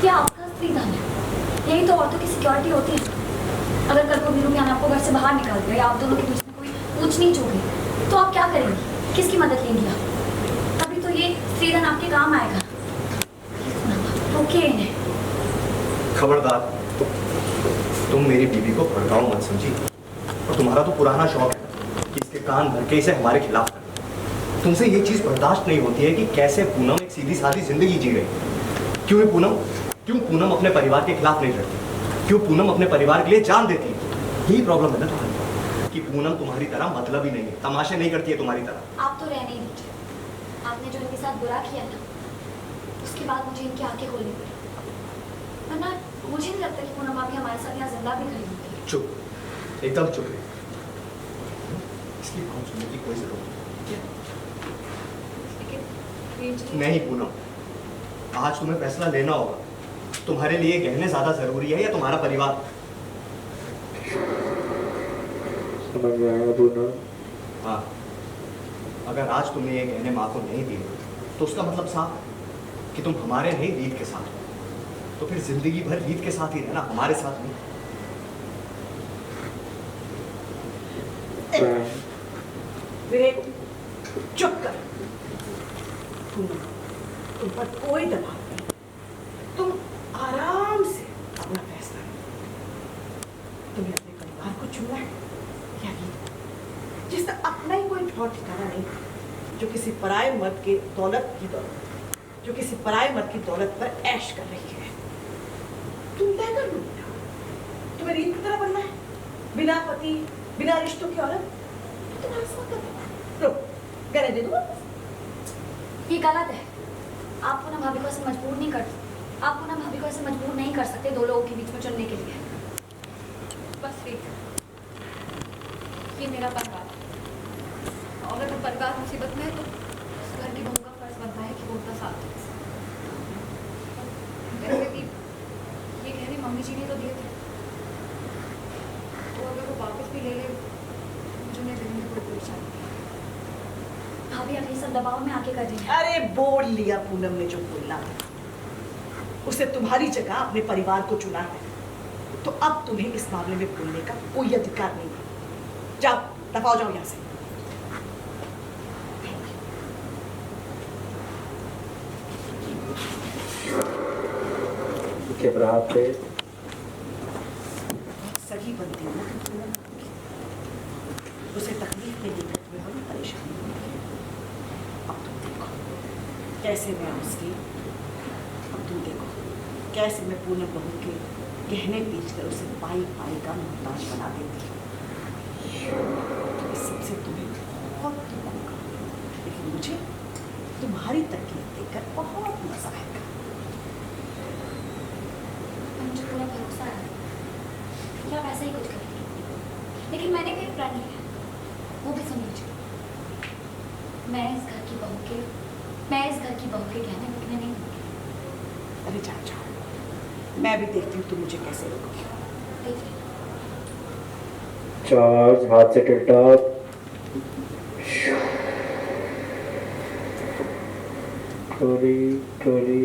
ये आपका स्त्रीधन है, यही तो औरतों की सिक्योरिटी होती है। अगर कल को वीरू ज्ञान आपको घर से बाहर निकाल दिया या आप दोनों के बीच में कोई ऊंच नीच हो गई तो आप क्या करेंगी? किसकी मदद लेंगी आप? तभी तो ये स्त्रीधन आपके काम आएगा। रोकिए इन्हें। खबरदार, तुम मेरी बीवी को भड़काओ मत, समझी? और तुम्हारा तो पुराना शौक है कि इसके कान भर के इसे हमारे खिलाफ करना। तुमसे ये चीज बर्दाश्त नहीं होती है कि कैसे पूनम एक सीधी सादी जिंदगी जी रही। क्यों पूनम अपने परिवार के खिलाफ नहीं लड़ती? क्यों पूनम अपने परिवार के लिए जान देती है? यही प्रॉब्लम है ना तुम्हारी, कि पूनम तुम्हारी तरह मतलब ही नहीं है, तमाशे नहीं करती है तुम्हारी तरह। आप तो रहने ही दीजिए। आपने जो इनके साथ बुरा किया ना, उसके बाद मुझे इनकी आंखें खोलनी पड़ी। वरना मुझे नहीं लगता कि पूनम अभी हमारे साथ यहाँ जिंदा भी खड़ी होती। चुप, एकदम चुप। इसकी कौन सुनने की कोई जरूरत नहीं पूनम। आज तुम्हें फैसला लेना होगा। तुम्हारे लिए गहने ज्यादा जरूरी है या तुम्हारा परिवार? समझ में आया पूनम? हाँ, अगर आज तुमने ये गहने माँ को नहीं दिए तो उसका मतलब साफ है कि तुम हमारे नहीं रीत के साथ हो। तो फिर जिंदगी भर रीत के साथ ही रहना, हमारे साथ नहीं। विवेक, चुप कर। तुम पर कोई दबाव नहीं, तुम आराम से अपना फैसला लो। तुम्हें अपने परिवार को चुनना है या नहीं, जिसका अपना ही कोई ठौर ठिकाना नहीं, जो किसी पराये मर्द की दौलत पर ऐश कर रही है। तुम तय कर लो। तुम्हें रीत की तरह बनना है, बिना पति बिना रिश्तों की औरत, तो तुम्हारे साथ लो, गले दे दो। ये गलत है। आप पूनम भाभी को ऐसे मजबूर नहीं कर सकते दो लोगों के बीच में चुनने के लिए। बस रीत, ये मेरा परिवार है। अगर वो परिवार मुसीबत में है तो उस घर की बहू का फर्ज बनता है कि वो उसका साथ दे। वैसे भी ये गहने मम्मी जी ने तो दिए थे, तो अगर वो वापस भी ले ले मुझे नहीं देने में कोई परेशानी नहीं। भाभी आप ये सब दबाव में आके कर रही हैं। अरे बोल लिया पूनम ने जो बोलना था। उसे तुम्हारी जगह अपने परिवार को चुना है, तो अब तुम्हें इस मामले में बोलने का कोई अधिकार नहीं है। जाओ, दफाओ जाओ यहाँ से। सही बनती है ना पूनम, उसे तकलीफ में लेकर तुम्हें बड़ी परेशानी होगी। अब तुम देखो कैसे मैं उसकी कैसे मैं पूनम बहू के गहने बेचकर उसे पाई का मोहताज बना देती हूँ। तो इस सबसे तुम्हें बहुत दुख होगा, लेकिन मुझे तुम्हारी तकलीफ देखकर बहुत मजा आएगा। मुझे पूरा भरोसा है कि आप ऐसा ही कुछ करेंगे, लेकिन मैंने भी एक प्रण लिया है, वो भी सुन लीजिए। मैं इस घर की बहू के गहने बिकने नहीं दूंगी। अरे जाओ, मैं भी देखती हूँ तुम मुझे कैसे रोकोगी। चार्ज हाथ से टिल्टा। ट्रॉली